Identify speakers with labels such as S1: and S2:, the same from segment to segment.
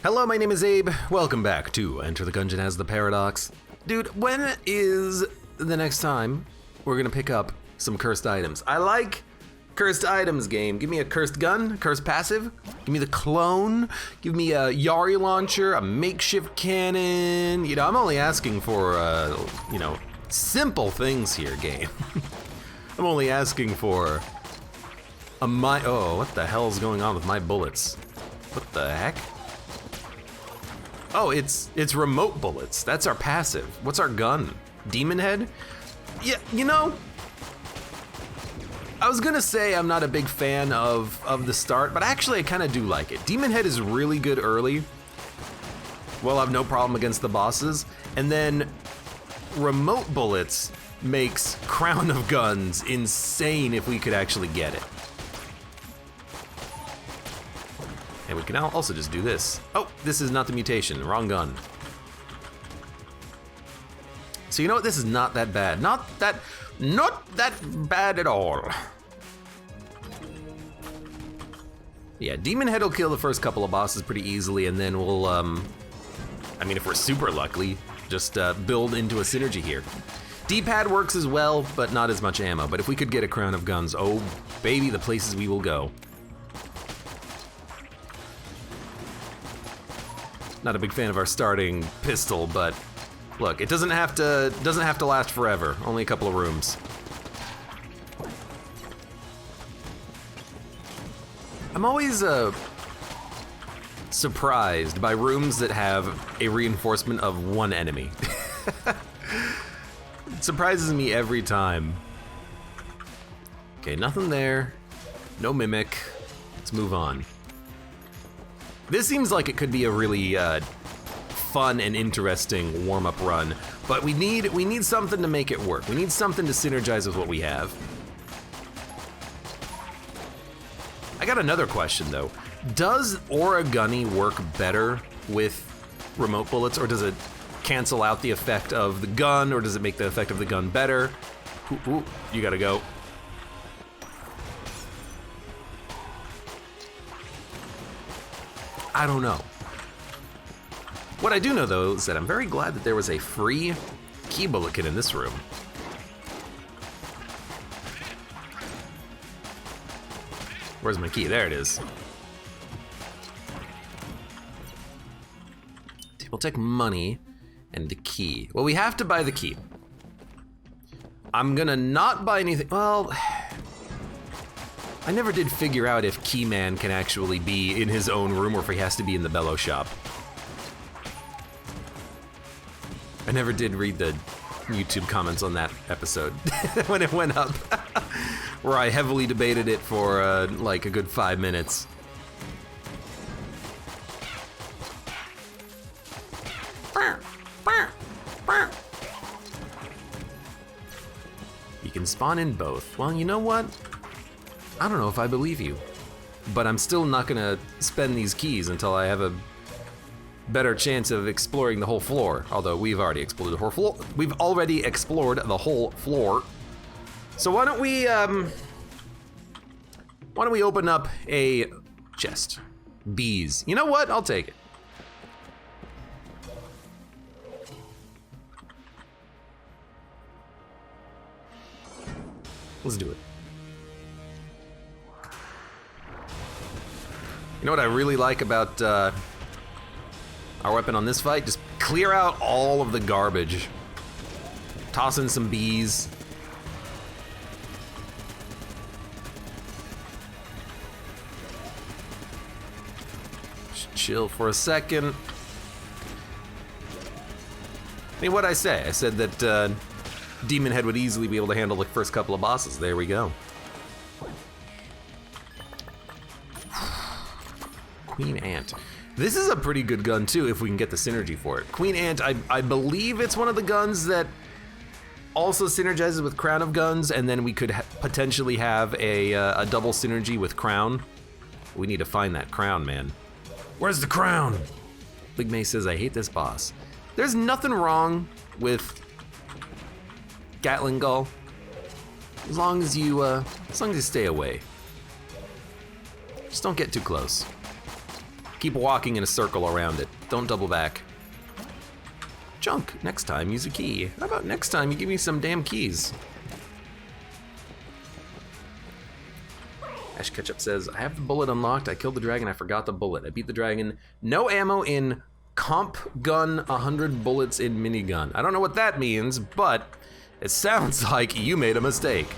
S1: Hello, my name is Abe. Welcome back to Enter the Gungeon as the Paradox. Dude, when is the next time we're gonna pick up some cursed items? I like cursed items game. Give me a cursed gun, cursed passive. Give me the clone. Give me a Yari launcher, a makeshift cannon. You know, I'm only asking for, simple things here, game. I'm only asking for oh, what the hell's going on with my bullets? What the heck? Oh, it's remote bullets. That's our passive. What's our gun? Demon head? Yeah, you know, I was gonna say I'm not a big fan of the start, but actually I kind of do like it. Demon head is really good early. We'll have no problem against the bosses. And then remote bullets makes Crown of Guns insane if we could actually get it. And we can now also just do this. Oh, this is not the mutation, wrong gun. So you know what, this is not that bad. Not that bad at all. Yeah, Demon Head will kill the first couple of bosses pretty easily, and then we'll, I mean, if we're super lucky, just build into a synergy here. D-pad works as well, but not as much ammo. But if we could get a Crown of Guns, oh baby, the places we will go. Not a big fan of our starting pistol, but look, it doesn't have to last forever. Only a couple of rooms. I'm always surprised by rooms that have a reinforcement of one enemy. It surprises me every time. Okay, nothing there. No mimic. Let's move on. This seems like it could be a really fun and interesting warm-up run, but we need something to make it work. We need something to synergize with what we have. I got another question though. Does Origami work better with remote bullets, or does it cancel out the effect of the gun, or does it make the effect of the gun better? Ooh, you gotta go. I don't know. What I do know though is that I'm very glad that there was a free key bullet kit in this room. Where's my key? There it is. We'll take money and the key. Well, we have to buy the key. I'm gonna not buy anything. Well, I never did figure out if Keyman can actually be in his own room or if he has to be in the bellow shop. I never did read the YouTube comments on that episode when it went up, where I heavily debated it for like a good 5 minutes. You can spawn in both. Well, you know what? I don't know if I believe you, but I'm still not gonna spend these keys until I have a better chance of exploring the whole floor. Although we've already explored the whole floor. We've already explored the whole floor. So why don't we open up a chest? Bees. You know what? I'll take it. Let's do it. You know what I really like about our weapon on this fight? Just clear out all of the garbage. Toss in some bees. Just chill for a second. I mean, what'd I say? I said that Demon Head would easily be able to handle the first couple of bosses. There we go. Queen Ant. This is a pretty good gun too if we can get the synergy for it. Queen Ant, I believe it's one of the guns that also synergizes with Crown of Guns, and then we could potentially have a double synergy with Crown. We need to find that crown, man. Where's the crown? Big May says, I hate this boss. There's nothing wrong with Gatling Gull, as long as you stay away. Just don't get too close. Keep walking in a circle around it. Don't double back. Junk. Next time, use a key. How about next time you give me some damn keys? Ash Ketchup says, I have the bullet unlocked. I killed the dragon. I forgot the bullet. I beat the dragon. No ammo in comp gun, 100 bullets in minigun. I don't know what that means, but it sounds like you made a mistake.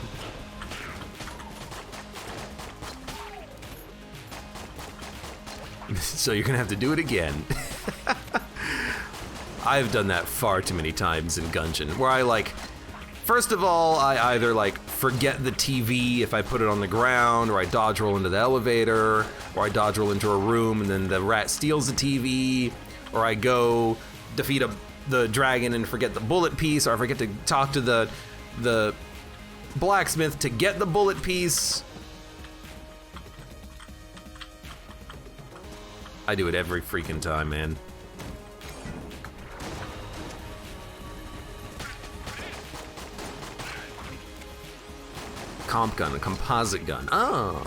S1: So you're gonna have to do it again. I've done that far too many times in Gungeon, where I like, first of all, I either like forget the TV if I put it on the ground, or I dodge roll into the elevator, or I dodge roll into a room and then the rat steals the TV, or I go defeat the dragon and forget the bullet piece, or I forget to talk to the blacksmith to get the bullet piece. I do it every freaking time, man. Comp gun, a composite gun. Oh.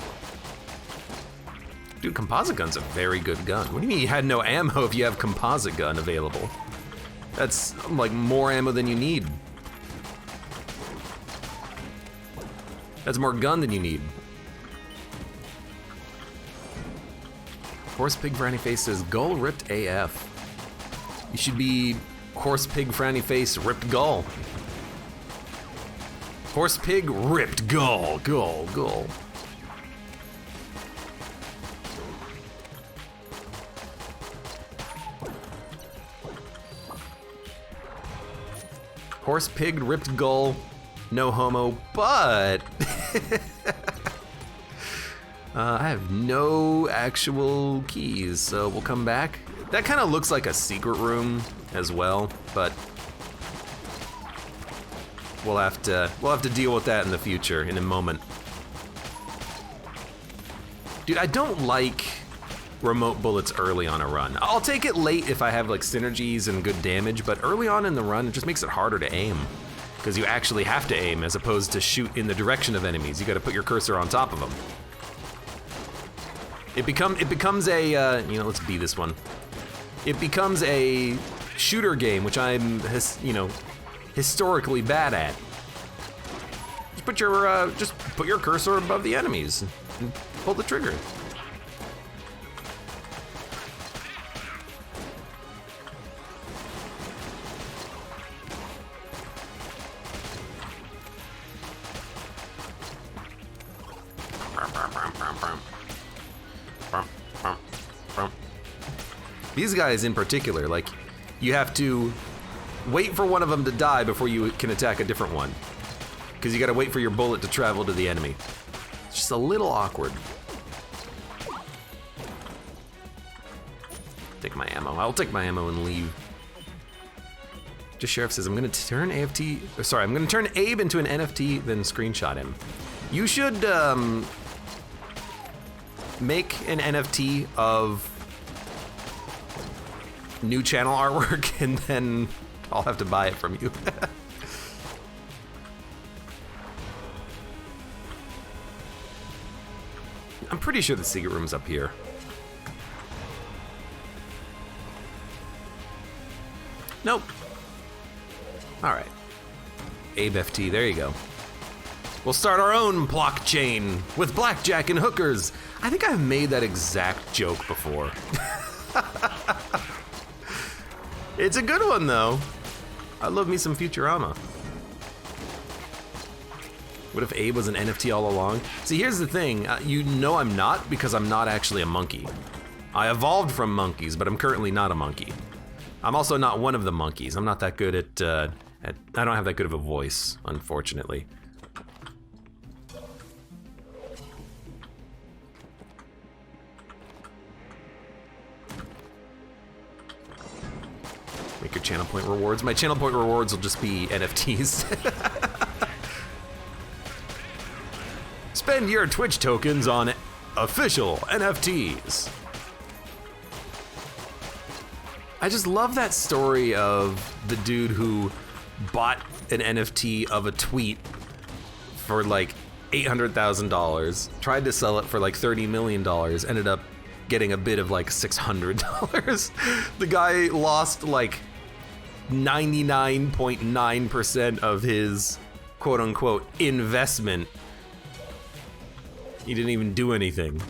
S1: Dude, composite gun's a very good gun. What do you mean you had no ammo if you have composite gun available? That's like more ammo than you need. That's more gun than you need. Horse Pig Franny Face says, Gull ripped AF. You should be Horse Pig Franny Face ripped Gull. Horse Pig ripped Gull. Gull. Horse Pig ripped Gull. No homo, but I have no actual keys, so we'll come back. That kind of looks like a secret room as well, but we'll have to deal with that in the future in a moment. Dude, I don't like remote bullets early on a run. I'll take it late if I have like synergies and good damage, but early on in the run, it just makes it harder to aim, because you actually have to aim as opposed to shoot in the direction of enemies. You got to put your cursor on top of them. It becomes a let's be this one. It becomes a shooter game, which I'm historically bad at. Just put your cursor above the enemies and pull the trigger. These guys in particular, like, you have to wait for one of them to die before you can attack a different one, because you gotta wait for your bullet to travel to the enemy. It's just a little awkward. Take my ammo. I'll take my ammo and leave. Just Sheriff says, I'm gonna turn I'm gonna turn Abe into an NFT, then screenshot him. You should make an NFT of new channel artwork, and then I'll have to buy it from you. I'm pretty sure the secret room's up here. Nope. All right. Abe FT, there you go. We'll start our own blockchain with blackjack and hookers. I think I've made that exact joke before. It's a good one, though. I love me some Futurama. What if Abe was an NFT all along? See, here's the thing. You know I'm not, because I'm not actually a monkey. I evolved from monkeys, but I'm currently not a monkey. I'm also not one of the monkeys. I'm not that good at I don't have that good of a voice, unfortunately. Make your channel point rewards. My channel point rewards will just be NFTs. Spend your Twitch tokens on official NFTs. I just love that story of the dude who bought an NFT of a tweet for like $800,000, tried to sell it for like $30 million, ended up getting a bid of like $600. The guy lost like 99.9% of his quote-unquote investment. He didn't even do anything.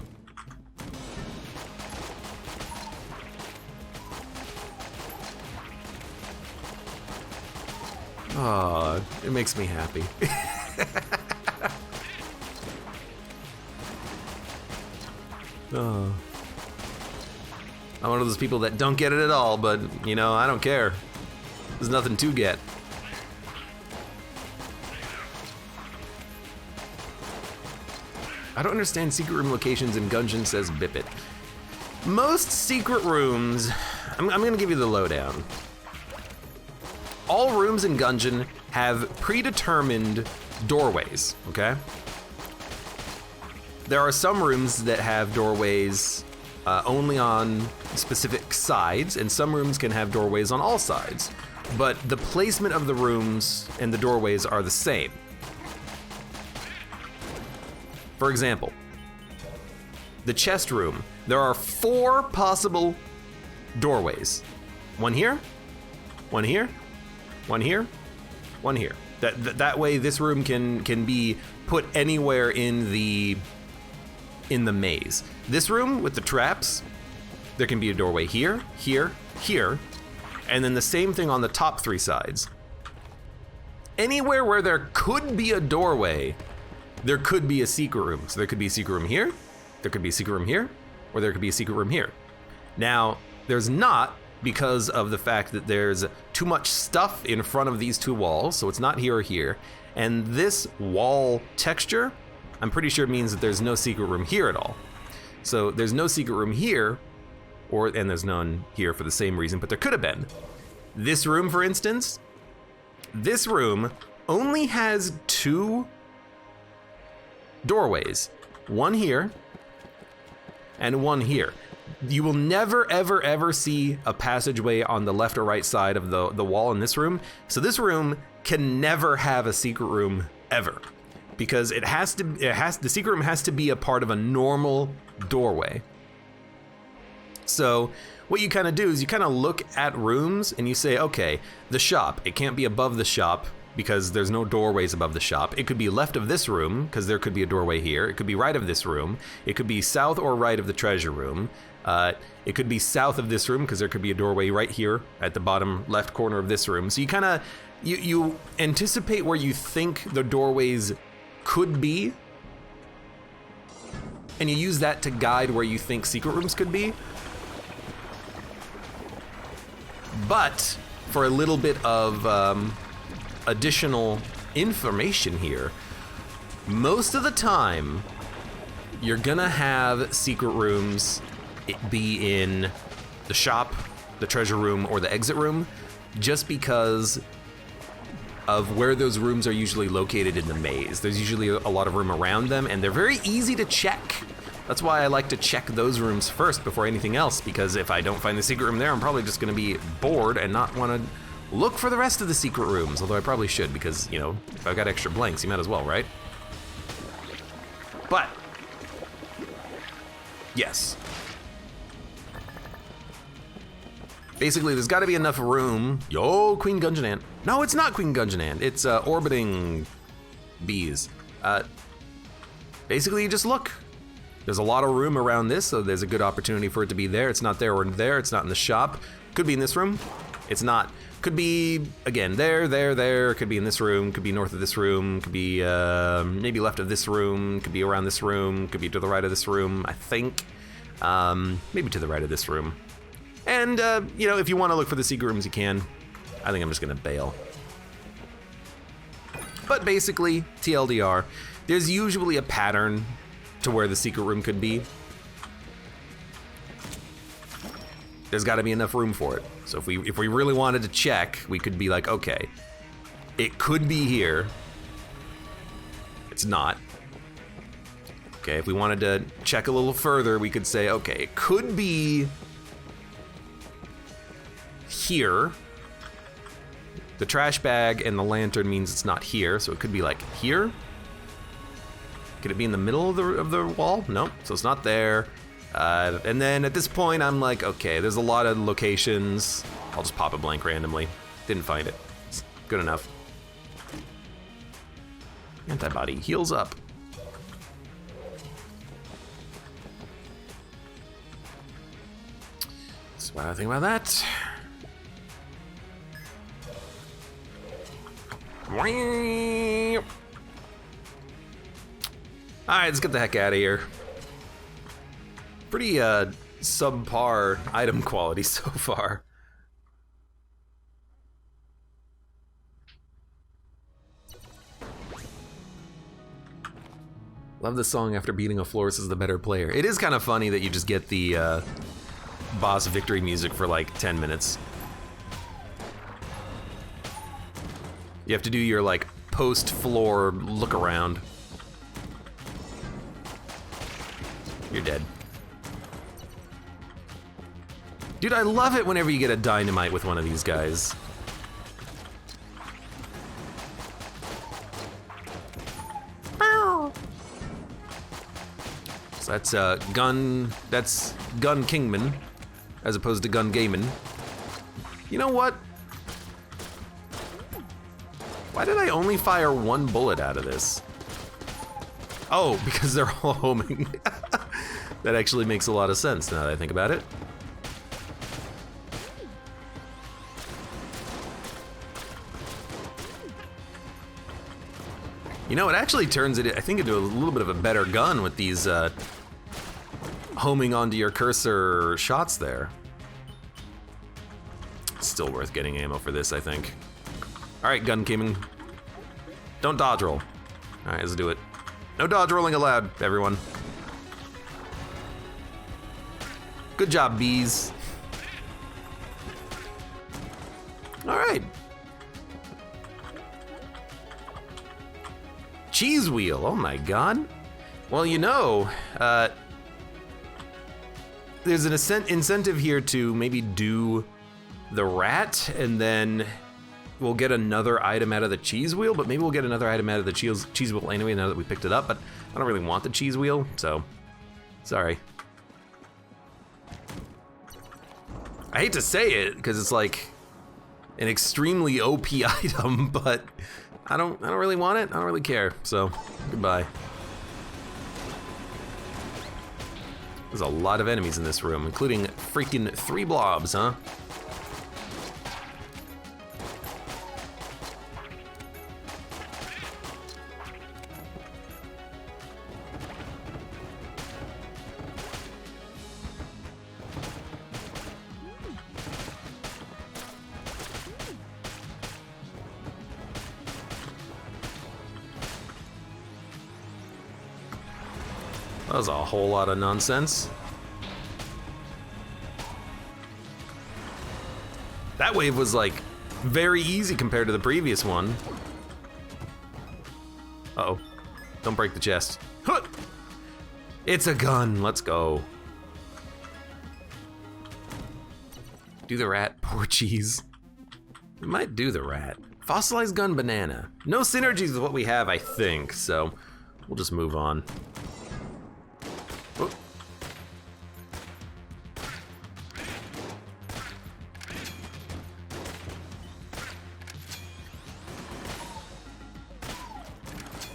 S1: Oh, it makes me happy. Oh. I'm one of those people that don't get it at all, but, you know, I don't care. There's nothing to get. I don't understand secret room locations in Gungeon, says Bipit. Most secret rooms, I'm gonna give you the lowdown. All rooms in Gungeon have predetermined doorways, okay? There are some rooms that have doorways only on specific sides, and some rooms can have doorways on all sides. But the placement of the rooms and the doorways are the same. For example, the chest room, there are 4 possible doorways. One here, one here, one here, one here. That way this room can be put anywhere in the maze. This room with the traps, there can be a doorway here, here, here, and then the same thing on the top 3 sides. Anywhere where there could be a doorway, there could be a secret room. So there could be a secret room here, there could be a secret room here, or there could be a secret room here. Now, there's not, because of the fact that there's too much stuff in front of these 2 walls, so it's not here or here. And this wall texture, I'm pretty sure means that there's no secret room here at all. So there's no secret room here, and there's none here for the same reason, but there could have been. This room, for instance, this room only has 2 doorways. One here, and one here. You will never, ever, ever see a passageway on the left or right side of the wall in this room. So this room can never have a secret room ever, because the secret room has to be a part of a normal doorway. So what you kind of do is you kind of look at rooms and you say, okay, the shop, it can't be above the shop because there's no doorways above the shop. It could be left of this room because there could be a doorway here. It could be right of this room. It could be south or right of the treasure room. It could be south of this room because there could be a doorway right here at the bottom left corner of this room. So you kind of, you anticipate where you think the doorways could be, and you use that to guide where you think secret rooms could be. But for a little bit of additional information here, most of the time you're gonna have secret rooms be in the shop, the treasure room, or the exit room, just because of where those rooms are usually located in the maze. There's usually a lot of room around them, and they're very easy to check. That's why I like to check those rooms first before anything else, because if I don't find the secret room there, I'm probably just gonna be bored and not wanna look for the rest of the secret rooms, although I probably should, because, you know, if I've got extra blanks, you might as well, right? But, yes. Basically, there's gotta be enough room. Yo, Queen Gungeon Ant. No, it's not Queen Gungeon Ant, it's orbiting bees. Basically, you just look. There's a lot of room around this, so there's a good opportunity for it to be there. It's not there or there, it's not in the shop. Could be in this room, it's not. Could be, again, there, could be in this room, could be north of this room, could be maybe left of this room, could be around this room, could be to the right of this room, I think. Maybe to the right of this room. And, you know, if you want to look for the secret rooms, you can. I think I'm just gonna bail. But basically, TLDR, there's usually a pattern to where the secret room could be. There's gotta be enough room for it. So if we really wanted to check, we could be like, okay, it could be here. It's not. Okay, if we wanted to check a little further, we could say, okay, it could be here. The trash bag and the lantern means it's not here, so it could be like here. Could it be in the middle of the wall? No, so it's not there. And then at this point, I'm like, okay, there's a lot of locations. I'll just pop a blank randomly. Didn't find it. It's good enough. Antibody heals up. So what do I think about that? Alright, let's get the heck out of here. Pretty subpar item quality so far. Love the song after beating a floor says the better player. It is kind of funny that you just get the boss victory music for like 10 minutes. You have to do your like post-floor look around. You're dead. Dude, I love it whenever you get a dynamite with one of these guys. So that's gun Kingman, as opposed to gun Gaiman. You know what? Why did I only fire one bullet out of this? Oh, because they're all homing. That actually makes a lot of sense now that I think about it. You know, it actually turns it, I think, into a little bit of a better gun with these homing onto your cursor shots there. Still worth getting ammo for this, I think. All right, gun Kingman. Don't dodge roll. All right, let's do it. No dodge rolling allowed, everyone. Good job, bees. All right. Cheese wheel, oh my god. Well, you know, there's an incentive here to maybe do the rat, and then we'll get another item out of the cheese wheel, but maybe we'll get another item out of the cheese wheel anyway now that we picked it up, but I don't really want the cheese wheel, so sorry. I hate to say it, because it's like an extremely OP item, but I don't really want it. I don't really care. So, goodbye. There's a lot of enemies in this room, including freaking 3 blobs, huh? That was a whole lot of nonsense. That wave was like very easy compared to the previous one. Uh-oh. Don't break the chest. Huh! It's a gun. Let's go. Do the rat. Poor cheese. We might do the rat. Fossilized gun banana. No synergies with what we have, I think, so we'll just move on. Oh.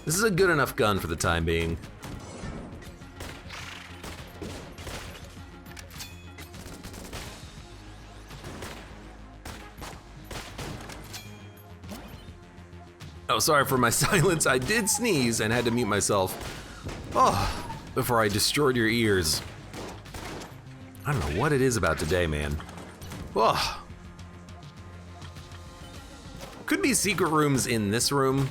S1: This is a good enough gun for the time being. Oh, sorry for my silence. I did sneeze and had to mute myself. Oh. Before I destroyed your ears. I don't know what it is about today, man. Oh. Could be secret rooms in this room.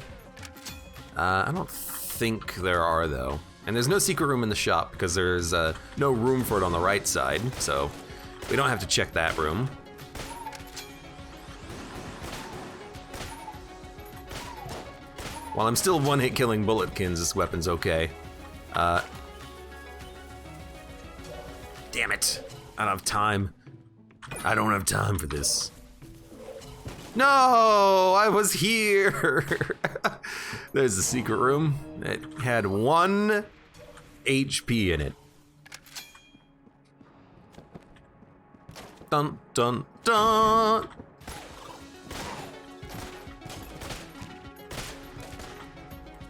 S1: I don't think there are, though. And there's no secret room in the shop because there's no room for it on the right side, so we don't have to check that room. While I'm still one-hit killing bulletkins, this weapon's okay. Damn it. I don't have time. I don't have time for this. No, I was here. There's the secret room. It had 1 HP in it. dun, dun, dun.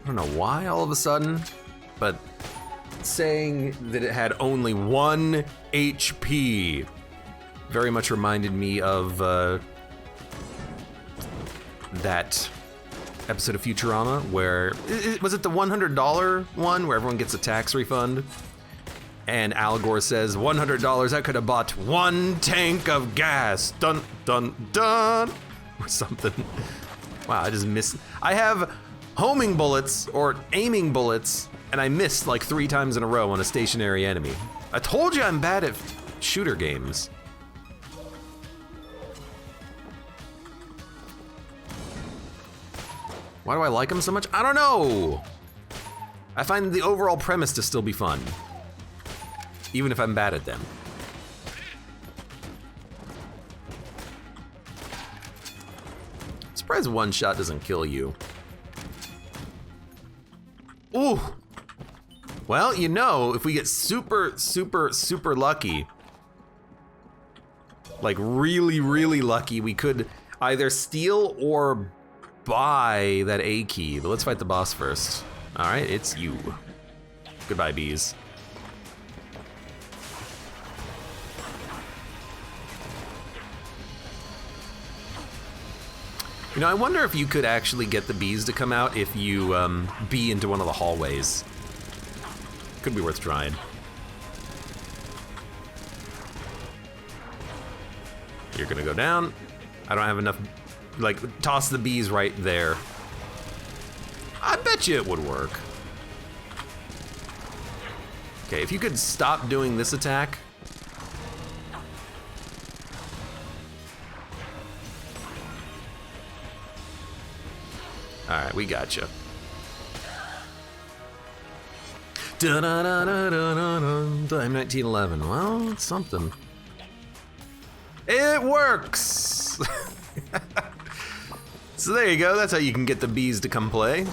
S1: I don't know why all of a sudden, but saying that it had only 1 HP very much reminded me of that episode of Futurama where, was it the $100 one where everyone gets a tax refund? And Al Gore says, $100, I could have bought 1 tank of gas, dun, dun, dun, or something. Wow, I just missed. I have homing bullets, or aiming bullets, and I missed like 3 times in a row on a stationary enemy. I told you I'm bad at shooter games. Why do I like them so much? I don't know. I find the overall premise to still be fun, even if I'm bad at them. I'm surprised one shot doesn't kill you. Ooh. Well, you know, if we get super, super, super lucky, like really, really lucky, we could either steal or buy that A key. But let's fight the boss first. All right, it's you. Goodbye, bees. You know, I wonder if you could actually get the bees to come out if you bee into one of the hallways. Could be worth trying. You're gonna go down. I don't have enough, like, toss the bees right there. I bet you it would work. Okay, if you could stop doing this attack. All right, we got you. M1911. Well, it's something. It works. So there you go. That's how you can get the bees to come play.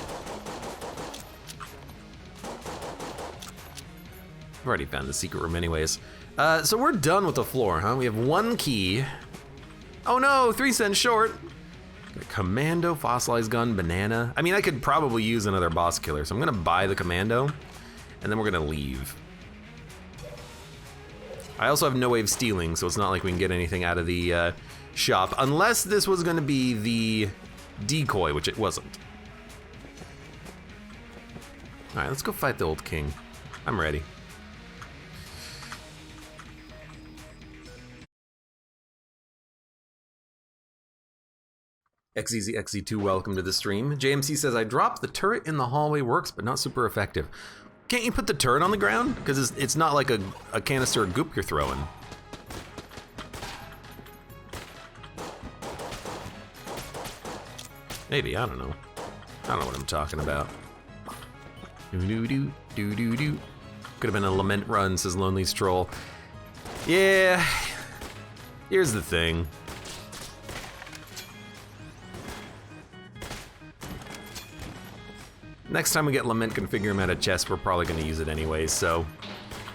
S1: I've already found the secret room anyways. So we're done with the floor, huh? We have 1 key. Oh no, 3 cents short. Commando, fossilized gun, banana. I mean, I could probably use another boss killer, so I'm gonna buy the commando, and then we're gonna leave. I also have no way of stealing, so it's not like we can get anything out of the shop, unless this was gonna be the decoy, which it wasn't. All right, let's go fight the old king. I'm ready. XZZ2, welcome to the stream. JMC says, I dropped the turret in the hallway, works, but not super effective. Can't you put the turret on the ground? Because it's not like a canister of goop you're throwing. Maybe, I don't know. I don't know what I'm talking about. Do-do-do, could have been a lament run, says Lonely Stroll. Yeah, here's the thing. Next time we get Lament Configure out of chest, we're probably gonna use it anyway, so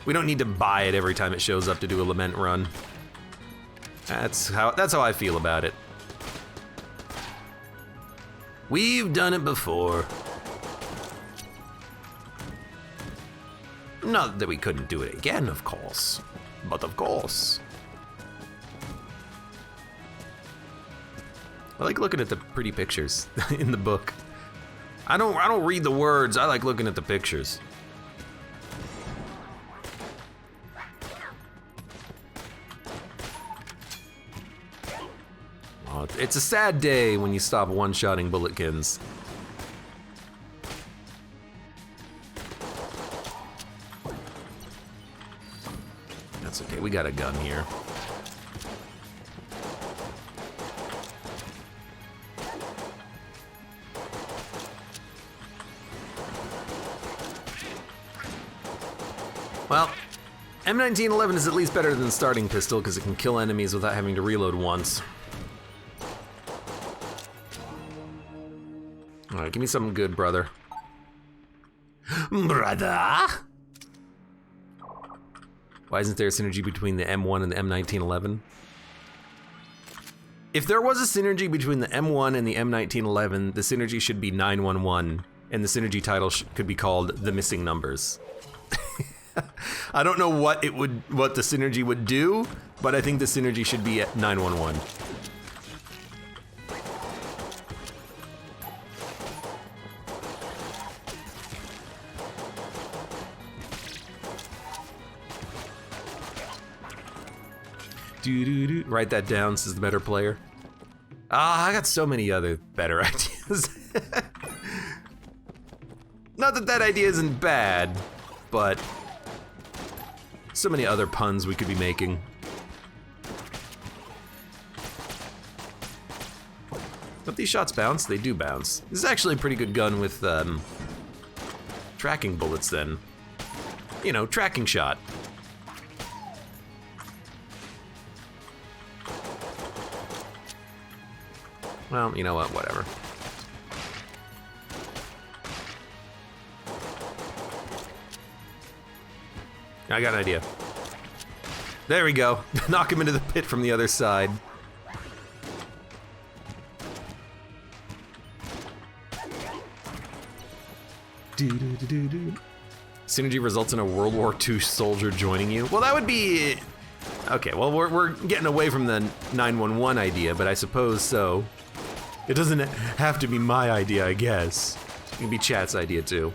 S1: we don't need to buy it every time it shows up to do a Lament run. That's how I feel about it. We've done it before. Not that we couldn't do it again, of course, but of course. I like looking at the pretty pictures in the book. I don't read the words, I like looking at the pictures. Oh, it's a sad day when you stop one-shotting bulletkins. That's okay, we got a gun here. Well, M1911 is at least better than starting pistol because it can kill enemies without having to reload once. All right, give me something good, brother. Brother? Why isn't there a synergy between the M1 and the M1911? If there was a synergy between the M1 and the M1911, the synergy should be 911, and the synergy title could be called The Missing Numbers. I don't know what the synergy would do, but I think the synergy should be at 911. Write that down, says the better player. Ah, I got so many other better ideas. Not that that idea isn't bad, but so many other puns we could be making. Don't these shots bounce? They do bounce. This is actually a pretty good gun with tracking bullets then. You know, tracking shot. Well, you know what, whatever. I got an idea. There we go. Knock him into the pit from the other side. Synergy results in a World War II soldier joining you. Well, that would be... Okay, well, we're getting away from the 911 idea, but I suppose so. It doesn't have to be my idea, I guess. It can be chat's idea, too.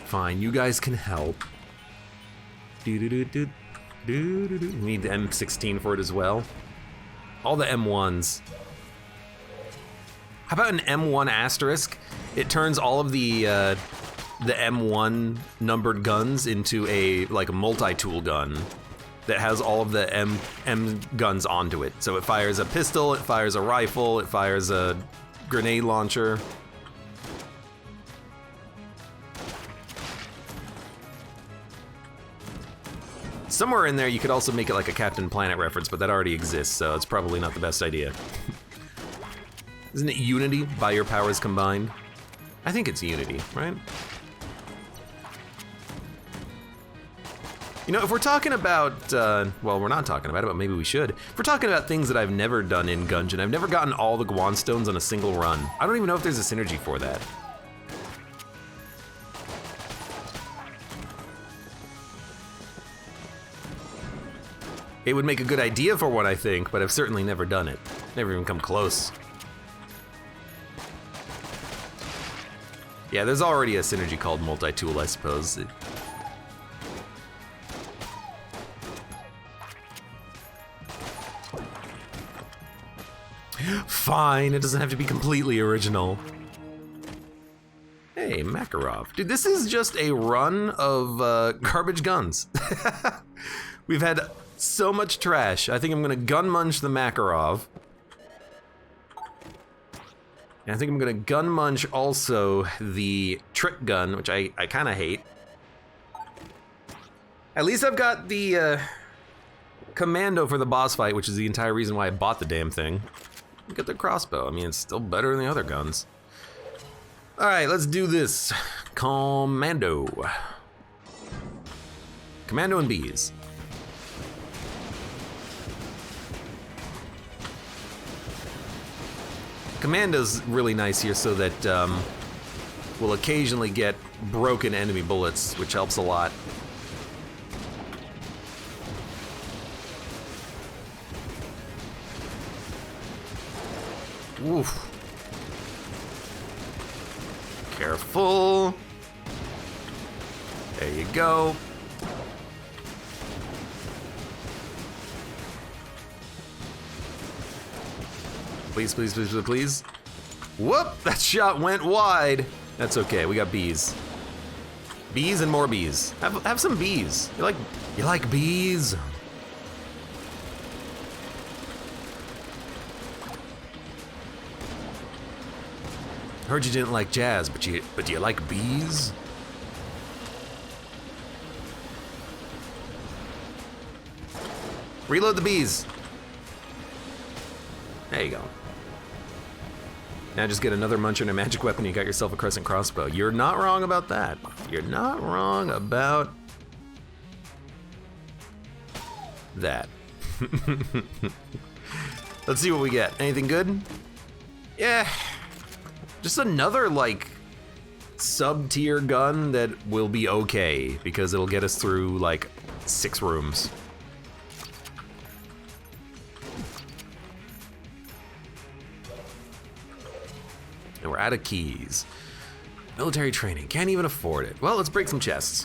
S1: Fine, you guys can help. We need the M16 for it as well. All the M1s. How about an M1 asterisk? It turns all of the M1 numbered guns into a multi-tool gun that has all of the M guns onto it. So it fires a pistol, it fires a rifle, it fires a grenade launcher. Somewhere in there you could also make it like a Captain Planet reference, but that already exists, so it's probably not the best idea. Isn't it Unity, by your powers combined? I think it's Unity, right? You know, if we're talking about, well, we're not talking about it, but maybe we should. If we're talking about things that I've never done in Gungeon, I've never gotten all the Guan stones on a single run. I don't even know if there's a synergy for that. It would make a good idea for one, I think, but I've certainly never done it. Never even come close. Yeah, there's already a synergy called multi-tool, I suppose. Fine, it doesn't have to be completely original. Hey, Makarov. Dude, this is just a run of garbage guns. We've had so much trash. I think I'm gonna gun munch the Makarov. And I think I'm gonna gun munch also the trick gun, which I kinda hate. At least I've got the commando for the boss fight, which is the entire reason why I bought the damn thing. Get the crossbow. I mean, it's still better than the other guns. All right, let's do this. Commando. Commando and bees. Commando's really nice here so that we'll occasionally get broken enemy bullets, which helps a lot. Oof. Careful. There you go. Please, please, please, please, please. Whoop! That shot went wide. That's okay. We got bees. Bees and more bees. Have some bees. You like bees? Heard you didn't like jazz, but do you like bees? Reload the bees. There you go. Now just get another muncher and a magic weapon, you got yourself a crescent crossbow. You're not wrong about that. You're not wrong about that. Let's see what we get. Anything good? Yeah. Just another, like, sub-tier gun that will be okay, because it'll get us through, like, 6 rooms. And we're out of keys. Military training, can't even afford it. Well, let's break some chests.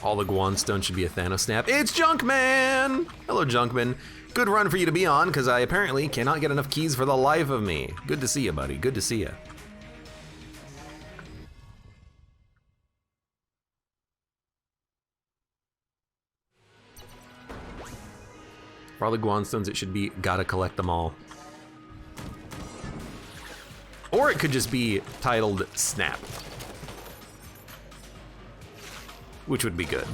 S1: All the Guanstone should be a Thanos snap. It's Junkman! Hello, Junkman. Good run for you to be on, because I apparently cannot get enough keys for the life of me. Good to see you, buddy. Good to see you. For all the Guanstones, it should be gotta collect them all. Or it could just be titled Snap, which would be good.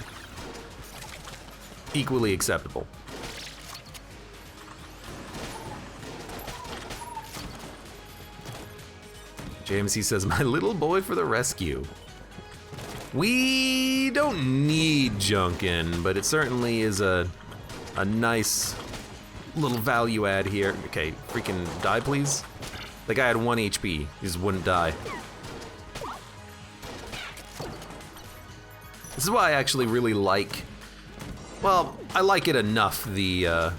S1: Equally acceptable. JMC says, my little boy for the rescue. We don't need Junkin, but it certainly is a nice little value add here. Okay, freaking die, please. The guy had 1 HP, he just wouldn't die. This is why I actually really like, well, I like it enough, the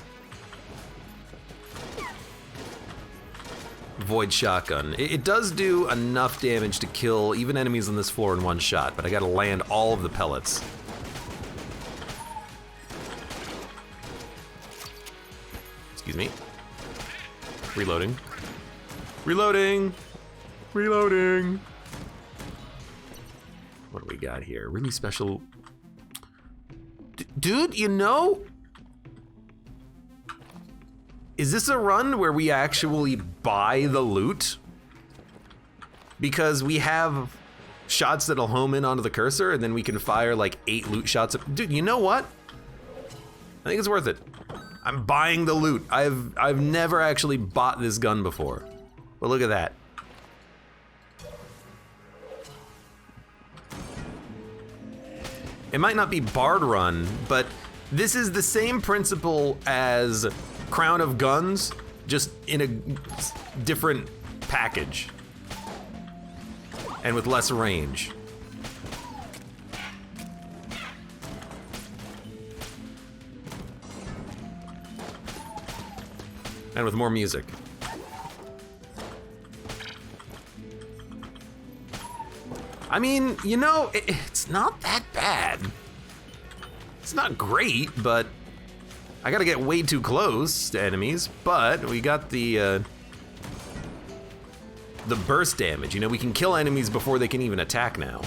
S1: Void Shotgun. It does do enough damage to kill even enemies on this floor in 1 shot, but I gotta land all of the pellets. Excuse me. Reloading. Reloading! Reloading! What do we got here? Really special... Dude, you know? Is this a run where we actually buy the loot? Because we have shots that'll home in onto the cursor and then we can fire like 8 loot shots. Dude, you know what? I think it's worth it. I'm buying the loot. I've never actually bought this gun before. But look at that. It might not be Bard Run, but this is the same principle as Crown of Guns, just in a different package. And with less range. And with more music. I mean, you know, it's not that bad. It's not great, but I gotta get way too close to enemies, but we got the burst damage. You know, we can kill enemies before they can even attack now.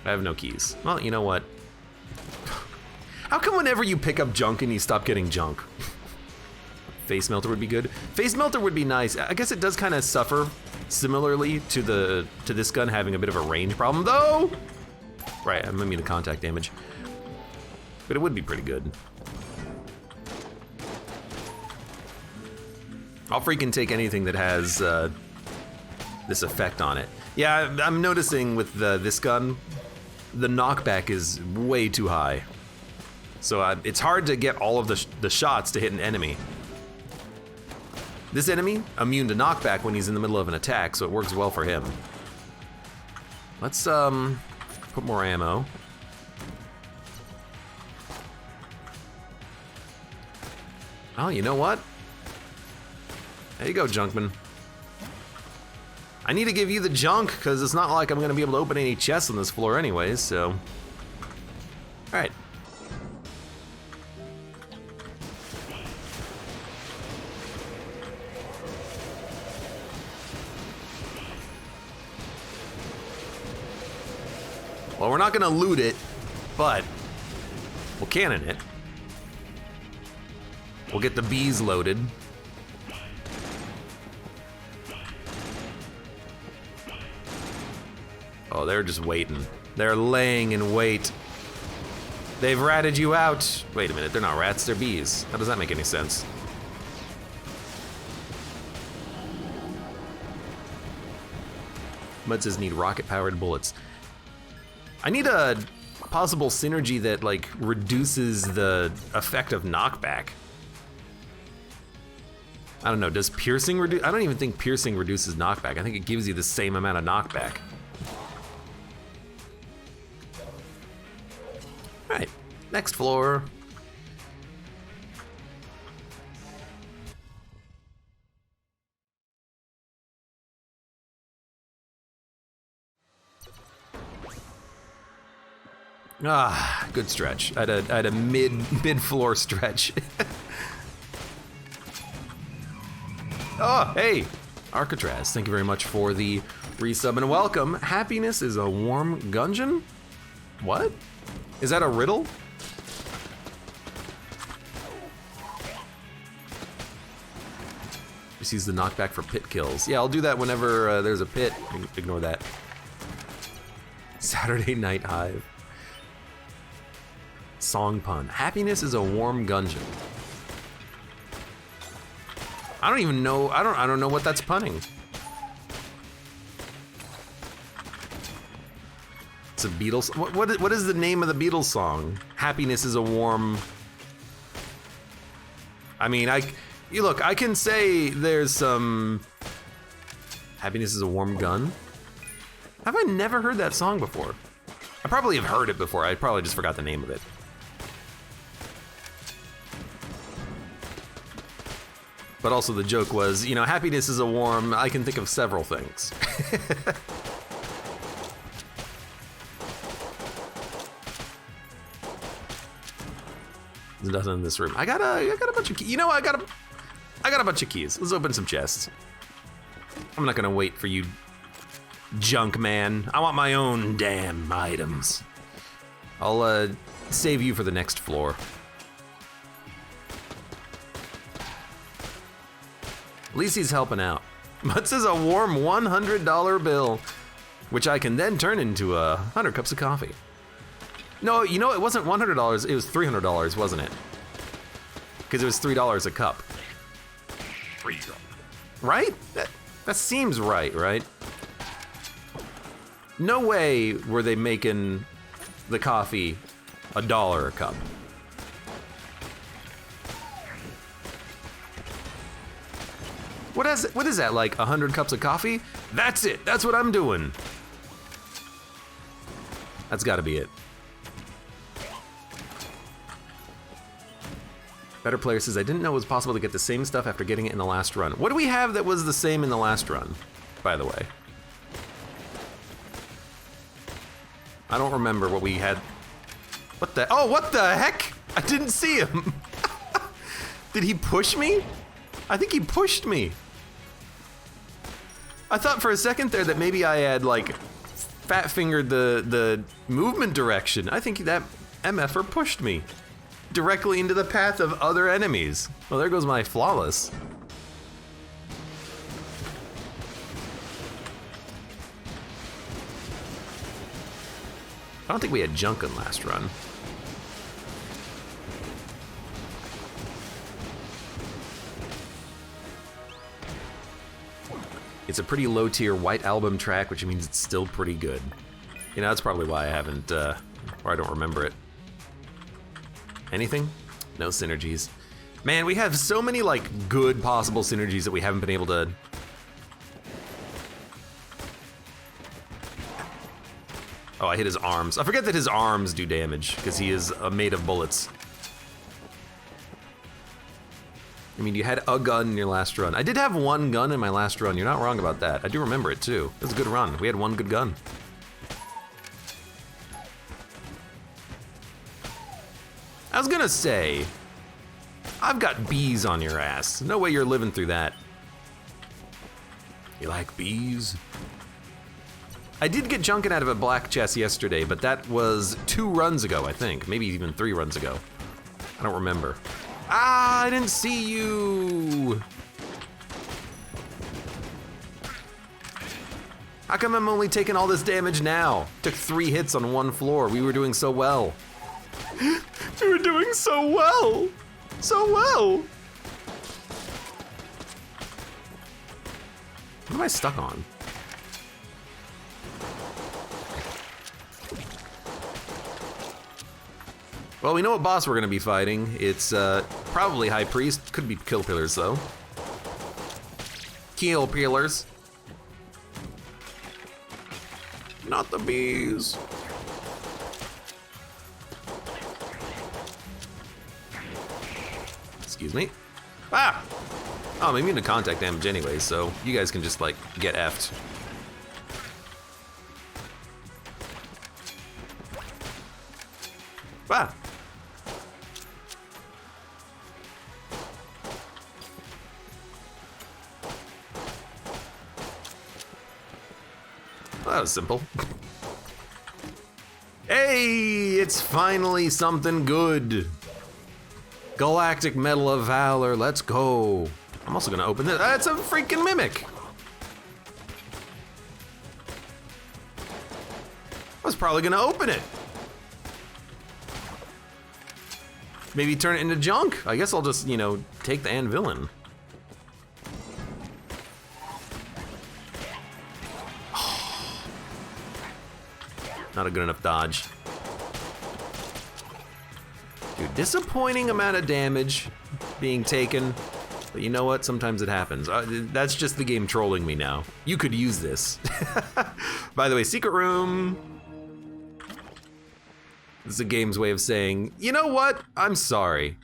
S1: I have no keys. Well, you know what? How come whenever you pick up junk and you stop getting junk? Face melter would be good. Face melter would be nice. I guess it does kind of suffer similarly to this gun having a bit of a range problem, though. Right, I'm immune to contact damage, but it would be pretty good. I'll freaking take anything that has this effect on it. Yeah, I'm noticing with this gun, the knockback is way too high. So it's hard to get all of the shots to hit an enemy. This enemy, immune to knockback when he's in the middle of an attack, so it works well for him. Let's put more ammo. Oh, you know what? There you go, Junkman. I need to give you the junk, because it's not like I'm gonna be able to open any chests on this floor anyways, so. Alright. Well, we're not gonna loot it, but we'll cannon it. We'll get the bees loaded. Oh, they're just waiting. They're laying in wait. They've ratted you out. Wait a minute, they're not rats, they're bees. How does that make any sense? Mud says need rocket-powered bullets. I need a possible synergy that like reduces the effect of knockback. I don't know, does piercing reduce? I don't even think piercing reduces knockback. I think it gives you the same amount of knockback. All right, next floor. Ah, good stretch. I had a mid-floor stretch. Oh, hey, Arcatraz, thank you very much for the resub and welcome. Happiness is a warm gungeon? What? Is that a riddle? Just use the knockback for pit kills. Yeah, I'll do that whenever there's a pit. Ignore that. Saturday Night Hive. Song pun. Happiness is a warm gungeon. I don't even know. I don't know what that's punning. It's a Beatles. What is the name of the Beatles song? Happiness is a warm. I mean, you look. I can say there's some. Happiness is a warm gun. Have I never heard that song before? I probably have heard it before. I probably just forgot the name of it. But also the joke was, you know, happiness is a warm, I can think of several things. There's nothing in this room. I got a bunch of keys. You know, I got a bunch of keys. Let's open some chests. I'm not gonna wait for you, junk man. I want my own damn items. I'll save you for the next floor. At least he's helping out. Mutz is a warm $100 bill, which I can then turn into 100 cups of coffee. No, you know, it wasn't $100, it was $300, wasn't it? Because it was $3 a cup. Right? That seems right? No way were they making the coffee $1 a cup. What is that, like 100 cups of coffee? That's it, that's what I'm doing. That's gotta be it. Better Player says, I didn't know it was possible to get the same stuff after getting it in the last run. What do we have that was the same in the last run, by the way? I don't remember what we had. What the heck? I didn't see him. Did he push me? I think he pushed me. I thought for a second there that maybe I had like fat fingered the movement direction. I think that MFer pushed me directly into the path of other enemies. Well, there goes my flawless. I don't think we had junk in last run. It's a pretty low tier White Album track, which means it's still pretty good. You know, that's probably why I haven't, or I don't remember it. Anything? No synergies. Man, we have so many like good possible synergies that we haven't been able to. Oh, I hit his arms. I forget that his arms do damage because he is made of bullets. I mean, you had a gun in your last run. I did have one gun in my last run. You're not wrong about that. I do remember it too. It was a good run. We had one good gun. I was gonna say, I've got bees on your ass. No way you're living through that. You like bees? I did get junkin out of a black chest yesterday, but that was 2 runs ago, I think. Maybe even 3 runs ago. I don't remember. Ah, I didn't see you. How come I'm only taking all this damage now? Took 3 hits on 1 floor. We were doing so well. We were doing so well. So well. What am I stuck on? Well, we know what boss we're gonna be fighting. It's probably High Priest. Could be Kill Pillars though. Kill Pillars. Not the bees. Excuse me. Ah! Oh, I'm immune to contact damage anyway, so you guys can just, like, get effed. Ah! Well, that was simple. Hey, it's finally something good. Galactic Medal of Valor, let's go. I'm also gonna open this. That's a freaking mimic. I was probably gonna open it. Maybe turn it into junk. I guess I'll just, you know, take the anvilin. Not a good enough dodge. Dude, disappointing amount of damage being taken. But you know what? Sometimes it happens. That's just the game trolling me now. You could use this. By the way, secret room. This is the game's way of saying, you know what? I'm sorry.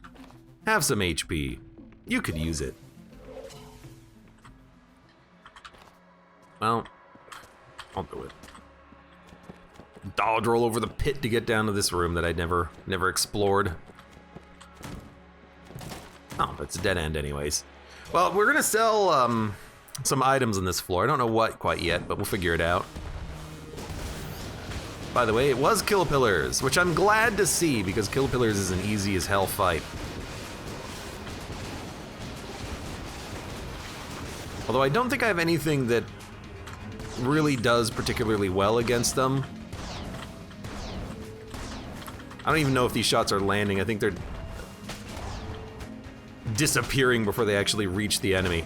S1: Have some HP. You could use it. Well, I'll do it. Dodge roll over the pit to get down to this room that I'd never explored. Oh, that's a dead end anyways. Well, we're gonna sell some items on this floor. I don't know what quite yet, but we'll figure it out. By the way, it was Kill Pillars, which I'm glad to see because Kill Pillars is an easy as hell fight. Although I don't think I have anything that really does particularly well against them. I don't even know if these shots are landing. I think they're disappearing before they actually reach the enemy.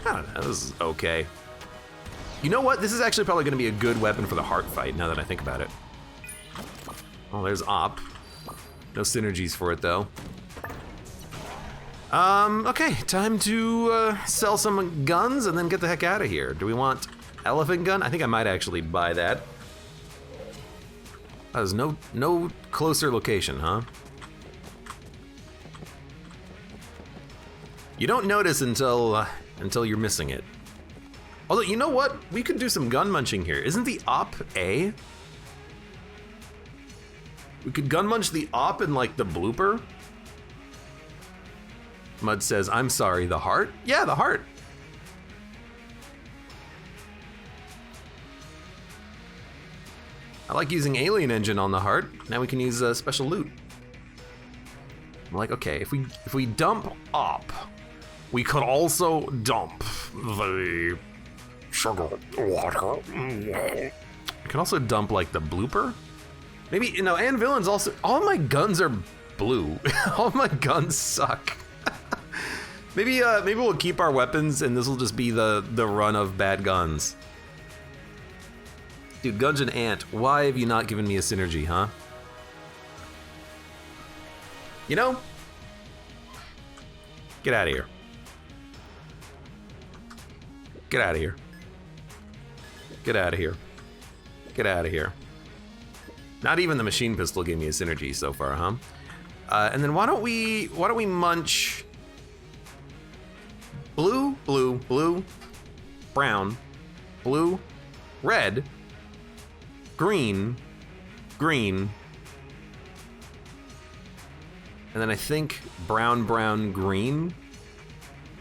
S1: I don't know, this is okay. You know what? This is actually probably gonna be a good weapon for the heart fight now that I think about it. Oh, there's Op. No synergies for it though. Okay, time to sell some guns and then get the heck out of here. Do we want elephant gun? I think I might actually buy that. There's no closer location, huh? You don't notice until you're missing it. Although, you know what? We could do some gun munching here. Isn't the op A? We could gun munch the op in like the blooper. Mud says, I'm sorry, the heart? Yeah, the heart. I like using Alien Engine on the heart. Now we can use special loot. I'm like, okay, if we dump op, we could also dump the sugar water. We can also dump like the blooper. Maybe, you know, and villains also. All my guns are blue. All my guns suck. Maybe we'll keep our weapons and this will just be the run of bad guns. Dude, Gungeon Ant, why have you not given me a synergy, huh? You know? Get out of here. Get out of here. Get out of here. Get out of here. Not even the machine pistol gave me a synergy so far, huh? And then why don't we munch blue, blue, blue, brown, blue, red, green, green, and then I think brown, brown, green.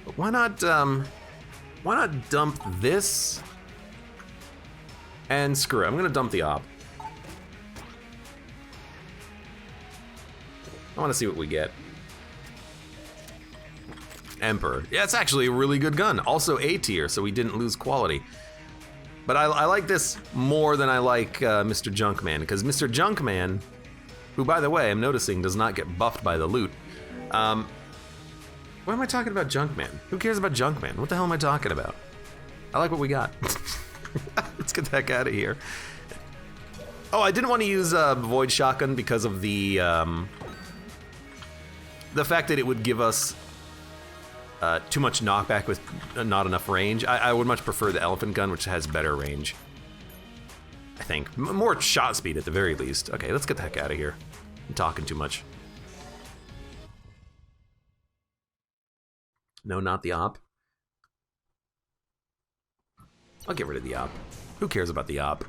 S1: But why not dump this? And screw it, I'm gonna dump the op. I wanna see what we get. Emperor. Yeah, it's actually a really good gun. Also A tier, so we didn't lose quality. But I like this more than I like Mr. Junkman, because Mr. Junkman, who, by the way, I'm noticing does not get buffed by the Lute. What am I talking about Junkman? Who cares about Junkman? What the hell am I talking about? I like what we got. Let's get the heck out of here. Oh, I didn't want to use Void Shotgun because of the fact that it would give us too much knockback with not enough range. I would much prefer the Elephant Gun, which has better range. I think. More shot speed at the very least. Okay, let's get the heck out of here. I'm talking too much. No, not the op. I'll get rid of the op. Who cares about the op?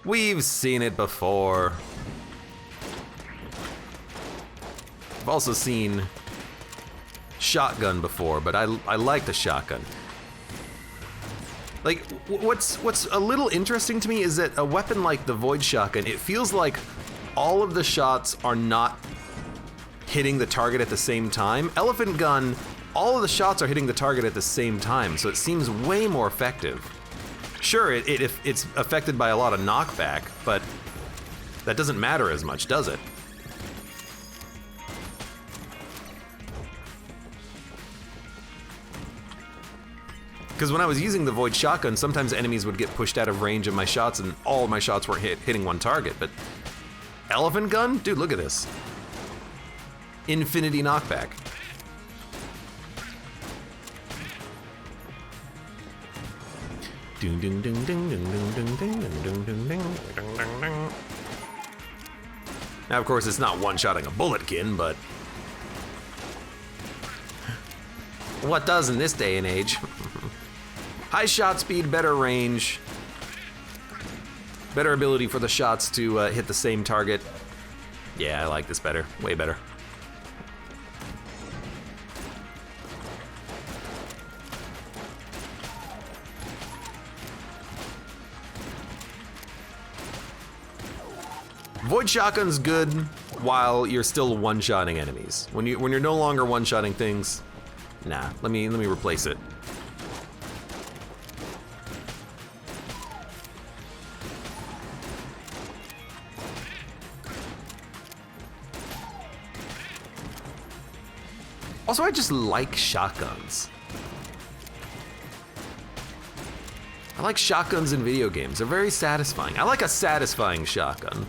S1: We've seen it before. I've also seen shotgun before, but I like the shotgun. Like, what's a little interesting to me is that a weapon like the Void Shotgun, it feels like all of the shots are not hitting the target at the same time. Elephant Gun, all of the shots are hitting the target at the same time, so it seems way more effective. Sure, it's affected by a lot of knockback, but that doesn't matter as much, does it? Because when I was using the Void Shotgun, sometimes enemies would get pushed out of range of my shots and all of my shots weren't hitting one target, but Elephant Gun? Dude, look at this. Infinity knockback. Now, of course, it's not one-shotting a bulletkin, but what does in this day and age? High shot speed, better range, better ability for the shots to hit the same target. Yeah, I like this better, way better. Void Shotgun's good while you're still one-shotting enemies. When you're no longer one-shotting things, nah. Let me replace it. Also, I just like shotguns. I like shotguns in video games. They're very satisfying. I like a satisfying shotgun.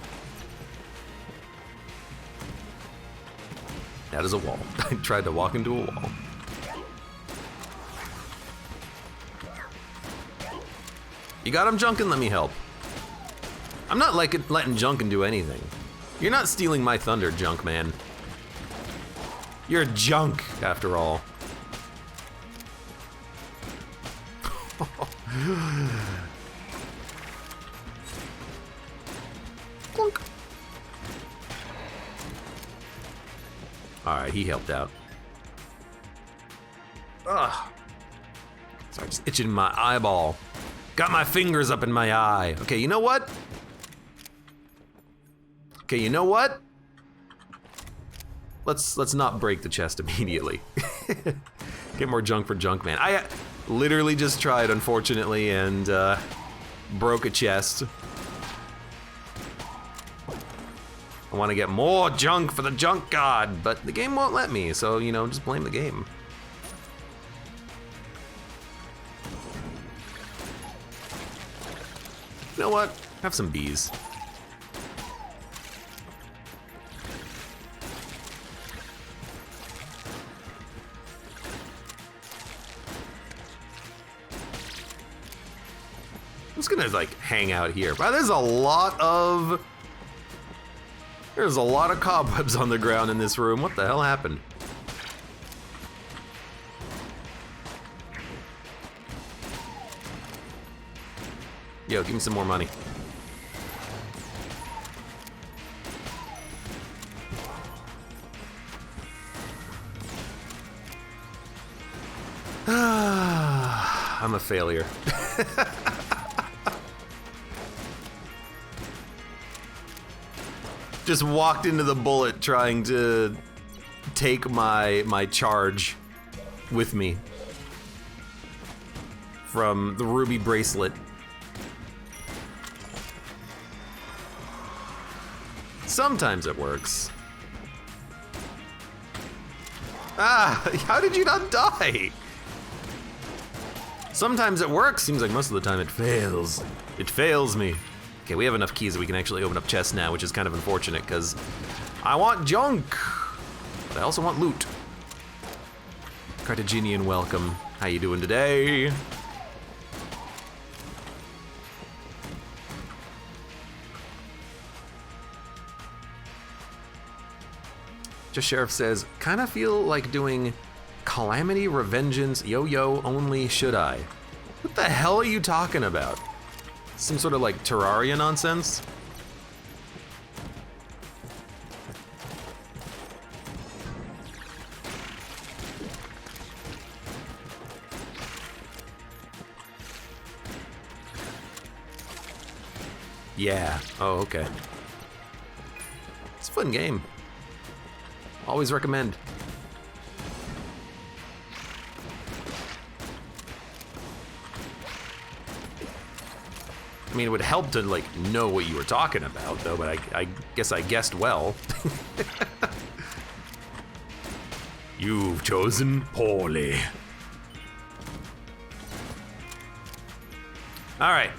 S1: That is a wall. I tried to walk into a wall. You got him, Junkin? Let me help. I'm not letting Junkin do anything. You're not stealing my thunder, Junk Man. You're junk, after all. Clunk. Alright, he helped out. Ugh. Sorry, just itching my eyeball. Got my fingers up in my eye. Okay, you know what? Okay, you know what? Let's not break the chest immediately. Get more junk for Junk Man. I literally just tried, unfortunately, and broke a chest. I want to get more junk for the junk god, but the game won't let me, so, you know, just blame the game. You know what? Have some bees. I'm just gonna, like, hang out here. Wow, there's a lot of cobwebs on the ground in this room. What the hell happened? Yo, give me some more money. I'm a failure. Just walked into the bullet trying to take my charge with me from the ruby bracelet. Sometimes it works. Ah, how did you not die? Sometimes it works, seems like most of the time it fails. It fails me. Okay, we have enough keys that we can actually open up chests now, which is kind of unfortunate, because I want junk, but I also want loot. Carthaginian welcome. How you doing today? Just Sheriff says, kinda feel like doing Calamity Revengeance Yo-Yo only, should I? What the hell are you talking about? Some sort of like Terraria nonsense? Yeah, oh, okay. It's a fun game. Always recommend. I mean, it would help to like know what you were talking about, though, but I guess I guessed well. You've chosen poorly. All right,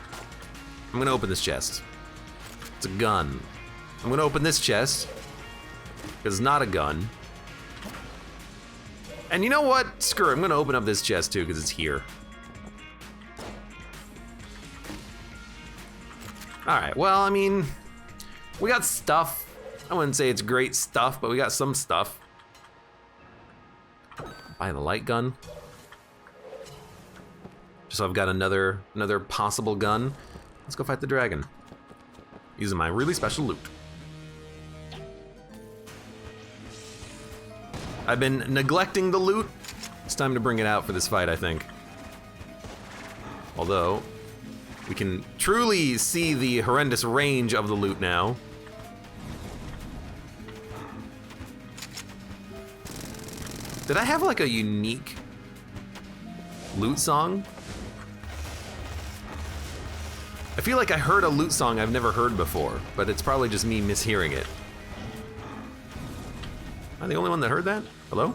S1: I'm gonna open this chest. It's a gun. I'm gonna open this chest. It's not a gun. And you know what? Screw it, I'm gonna open up this chest too, because it's here. Alright, well, I mean, we got stuff. I wouldn't say it's great stuff, but we got some stuff. Buy the light gun. Just so I've got another possible gun. Let's go fight the dragon. Using my really special loot. I've been neglecting the loot. It's time to bring it out for this fight, I think. Although, we can truly see the horrendous range of the loot now. Did I have like a unique loot song? I feel like I heard a loot song I've never heard before, but it's probably just me mishearing it. Am I the only one that heard that? Hello?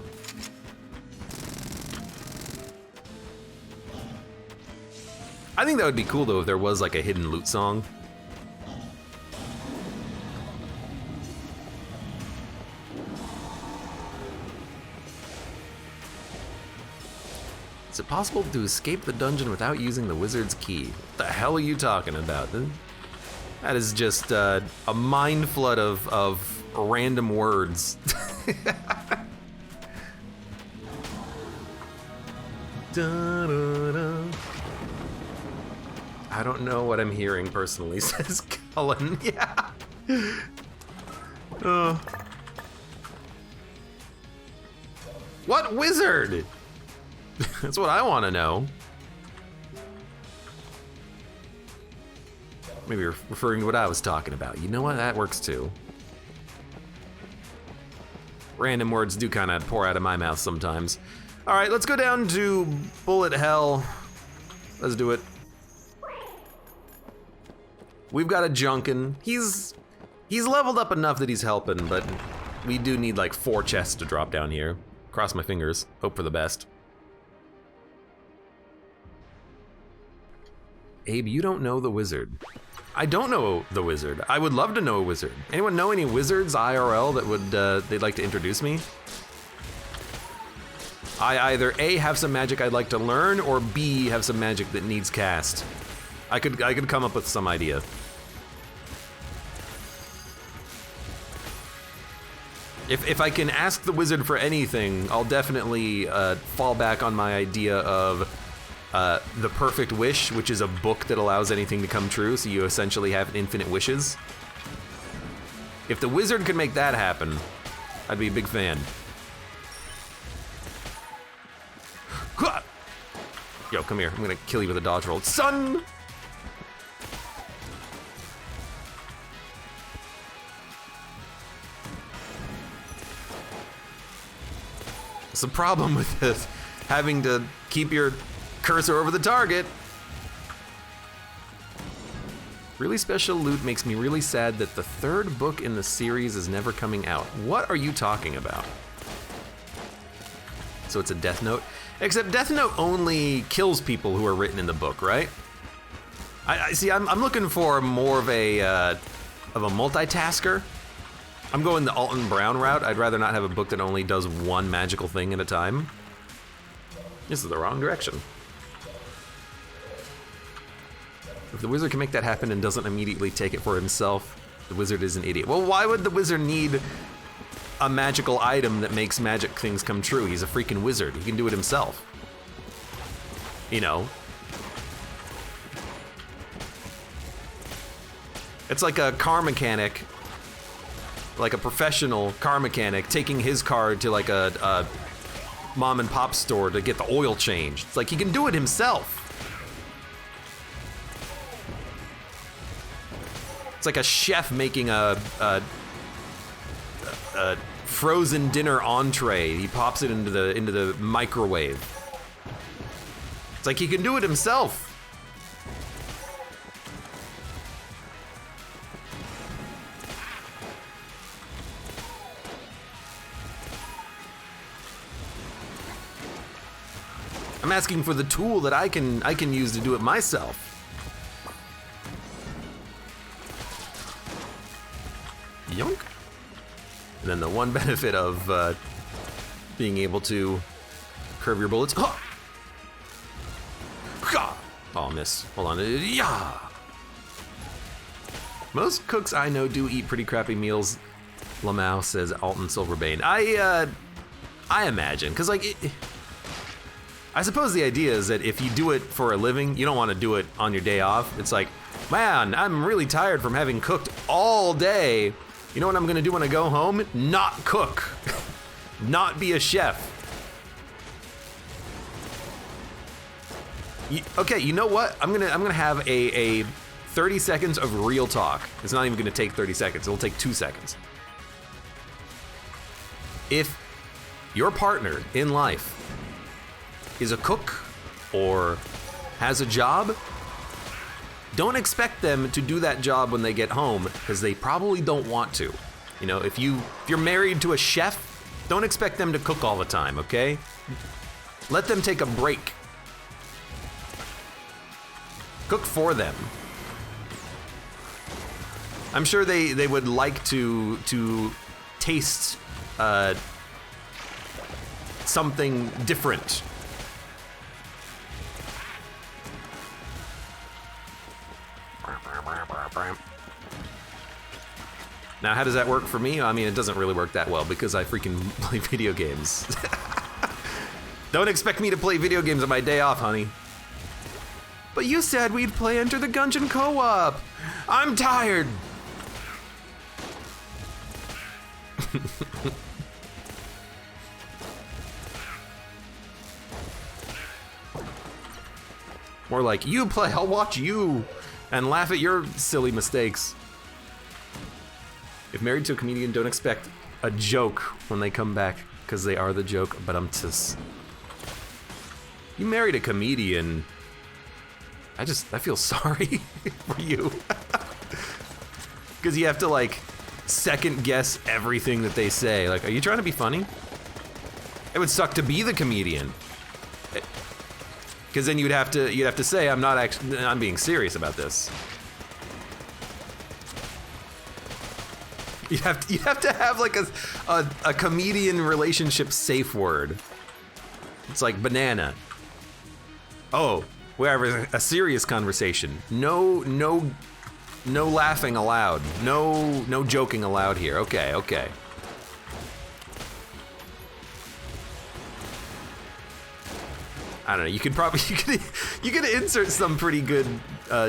S1: I think that would be cool though if there was like a hidden loot song. Is it possible to escape the dungeon without using the wizard's key? What the hell are you talking about? That is just a mind flood of random words. Da, da, da. I don't know what I'm hearing personally, says Cullen. Yeah. What wizard? That's what I want to know. Maybe you're referring to what I was talking about. You know what? That works too. Random words do kind of pour out of my mouth sometimes. All right, let's go down to Bullet Hell. Let's do it. We've got a Junkin. He's leveled up enough that he's helping, but we do need like 4 chests to drop down here. Cross my fingers, hope for the best. Abe, you don't know the wizard. I don't know the wizard. I would love to know a wizard. Anyone know any wizards IRL that would they'd like to introduce me? I either A, have some magic I'd like to learn, or B, have some magic that needs cast. I could come up with some idea. If I can ask the wizard for anything, I'll definitely fall back on my idea of The Perfect Wish, which is a book that allows anything to come true, so you essentially have infinite wishes. If the wizard could make that happen, I'd be a big fan. Yo, come here. I'm gonna kill you with a dodge roll. Son! It's the problem with this, having to keep your cursor over the target. Really special loot makes me really sad that the third book in the series is never coming out. What are you talking about? So it's a Death Note? Except Death Note only kills people who are written in the book, right? I see, I'm looking for more of a multitasker. I'm going the Alton Brown route. I'd rather not have a book that only does one magical thing at a time. This is the wrong direction. If the wizard can make that happen and doesn't immediately take it for himself, the wizard is an idiot. Well, why would the wizard need a magical item that makes magic things come true? He's a freaking wizard. He can do it himself. You know? It's like a car mechanic, like a professional car mechanic, taking his car to like a mom and pop store to get the oil changed. It's like he can do it himself. It's like a chef making a frozen dinner entree. He pops it into the microwave. It's like he can do it himself. I'm asking for the tool that I can use to do it myself. Yoink. And then the one benefit of being able to curve your bullets. Oh, miss. Hold on. Yeah. Most cooks I know do eat pretty crappy meals. Lamau says Alton Silverbane. I imagine, because like I suppose the idea is that if you do it for a living, you don't want to do it on your day off. It's like, man, I'm really tired from having cooked all day. You know what I'm gonna do when I go home? Not cook. Not be a chef. Okay, you know what? I'm gonna have a 30 seconds of real talk. It's not even gonna take 30 seconds. It'll take 2 seconds. If your partner in life is a cook or has a job, don't expect them to do that job when they get home, because they probably don't want to. You know, if you're married to a chef, don't expect them to cook all the time, okay? Let them take a break. Cook for them. I'm sure they would like to taste something different. Now, how does that work for me? I mean, it doesn't really work that well because I freaking play video games. Don't expect me to play video games on my day off, honey. But you said we'd play Enter the Gungeon co-op. I'm tired. More like, you play, I'll watch you and laugh at your silly mistakes. If married to a comedian, don't expect a joke when they come back, because they are the joke, but I'm just... You married a comedian. I feel sorry for you. Because you have to, like, second guess everything that they say. Like, are you trying to be funny? It would suck to be the comedian. Because then you'd have to say, I'm being serious about this. You have to have like a comedian relationship safe word. It's like banana. Oh, we're having a serious conversation. No laughing allowed. No joking allowed here. Okay. I don't know. You could insert some pretty good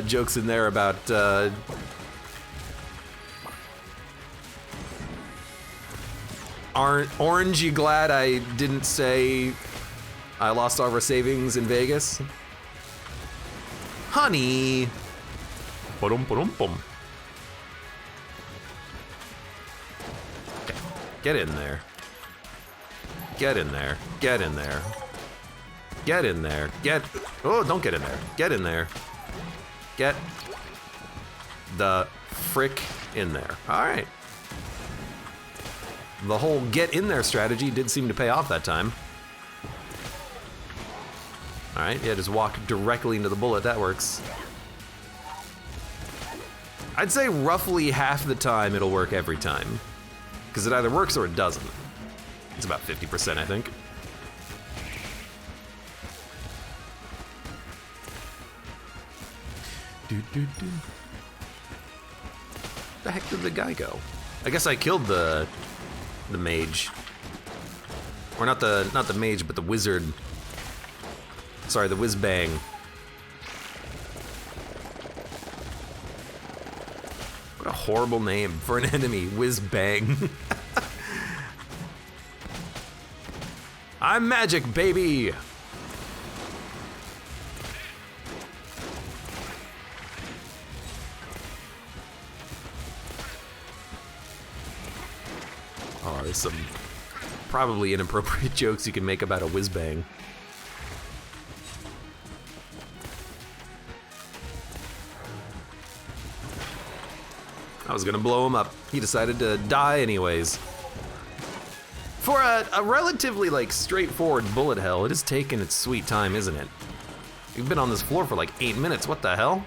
S1: jokes in there about. Orange, you glad I didn't say I lost all of our savings in Vegas? Honey. Ba-dum-ba-dum-bum. Okay, get in there. Get in there. Get in there. Get in there. Get... Oh, don't get in there. Get in there. Get the frick in there. All right. The whole get in there strategy did seem to pay off that time. All right, yeah, just walk directly into the bullet. That works. I'd say roughly half the time it'll work every time, because it either works or it doesn't. It's about 50%, I think. Where the heck did the guy go? I guess I killed the mage. Or not the mage, but the wizard. Sorry, the whiz-bang. What a horrible name for an enemy, whiz-bang. I'm magic, baby! Oh, there's some probably inappropriate jokes you can make about a whiz-bang. I was gonna blow him up. He decided to die anyways. For a relatively, like, straightforward bullet hell, it has taken its sweet time, isn't it? We've been on this floor for like 8 minutes. What the hell?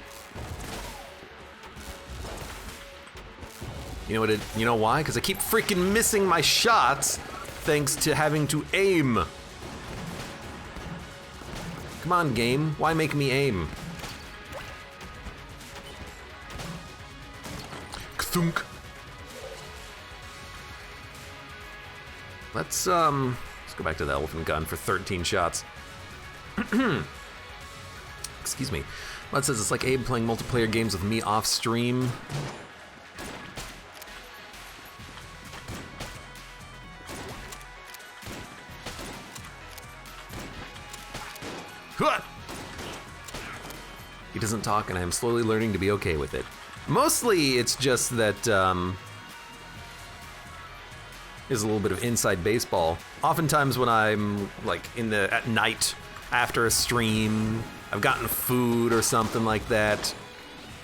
S1: You know why? Because I keep freaking missing my shots thanks to having to aim. Come on, game. Why make me aim? Kthunk. Let's go back to the elephant gun for 13 shots. Excuse me. That says it's like Abe playing multiplayer games with me off stream. He doesn't talk, and I'm slowly learning to be okay with it. Mostly, it's just that there's a little bit of inside baseball. Oftentimes, when I'm like at night after a stream, I've gotten food or something like that,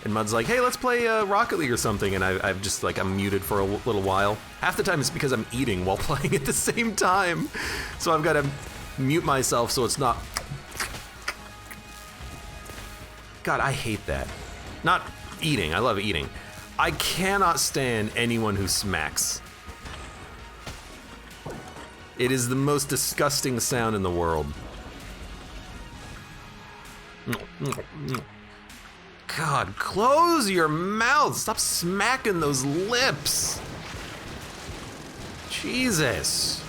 S1: and Mud's like, "Hey, let's play Rocket League or something," and I've just like I'm muted for a little while. Half the time, it's because I'm eating while playing at the same time, so I've got to mute myself so it's not. God, I hate that. Not eating, I love eating. I cannot stand anyone who smacks. It is the most disgusting sound in the world. God, close your mouth. Stop smacking those lips. Jesus.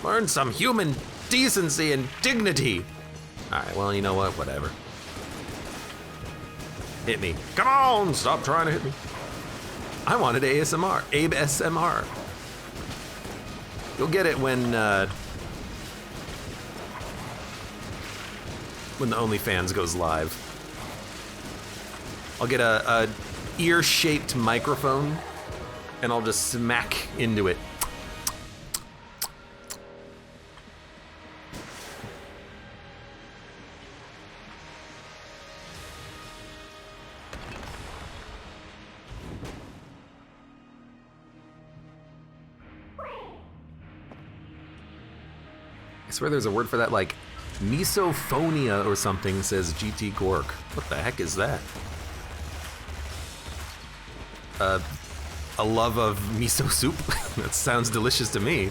S1: Learn some human decency and dignity. All right, well, you know what? Whatever. Hit me. Come on, stop trying to hit me. I wanted ASMR, Abe SMR. You'll get it when the OnlyFans goes live. I'll get a ear-shaped microphone and I'll just smack into it. I swear there's a word for that, like misophonia or something, says GT Gork. What the heck is that? A love of miso soup? That sounds delicious to me.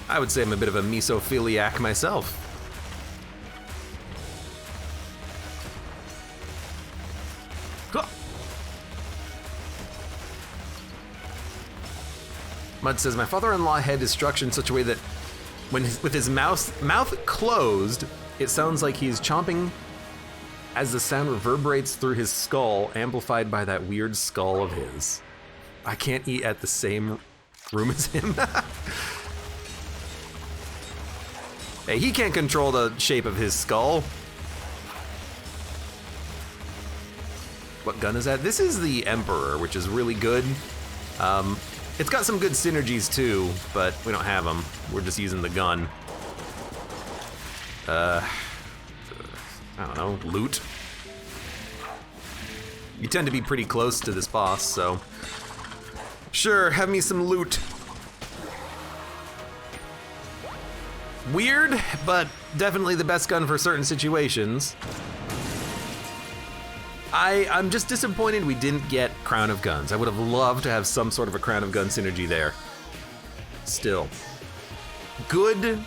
S1: I would say I'm a bit of a misophiliac myself. Mud says, my father-in-law had his structure in such a way that with his mouth closed, it sounds like he's chomping as the sound reverberates through his skull, amplified by that weird skull of his. I can't eat at the same room as him. Hey, he can't control the shape of his skull. What gun is that? This is the Emperor, which is really good. It's got some good synergies too, but we don't have them. We're just using the gun. I don't know, Lute. You tend to be pretty close to this boss, so sure, have me some Lute. Weird, but definitely the best gun for certain situations. I'm just disappointed we didn't get Crown of Guns. I would have loved to have some sort of a Crown of Guns synergy there. Still. Good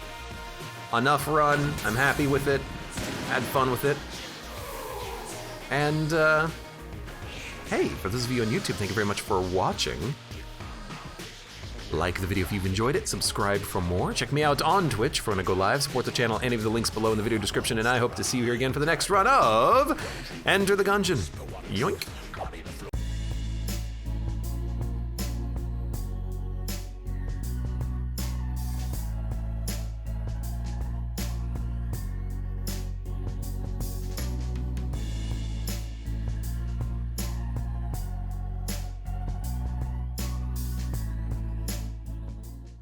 S1: enough run. I'm happy with it. Had fun with it. And, hey, for those of you on YouTube, thank you very much for watching. Like the video if you've enjoyed it, subscribe for more. Check me out on Twitch for when I go live. Support the channel, any of the links below in the video description, and I hope to see you here again for the next run of Enter the Gungeon. Yoink.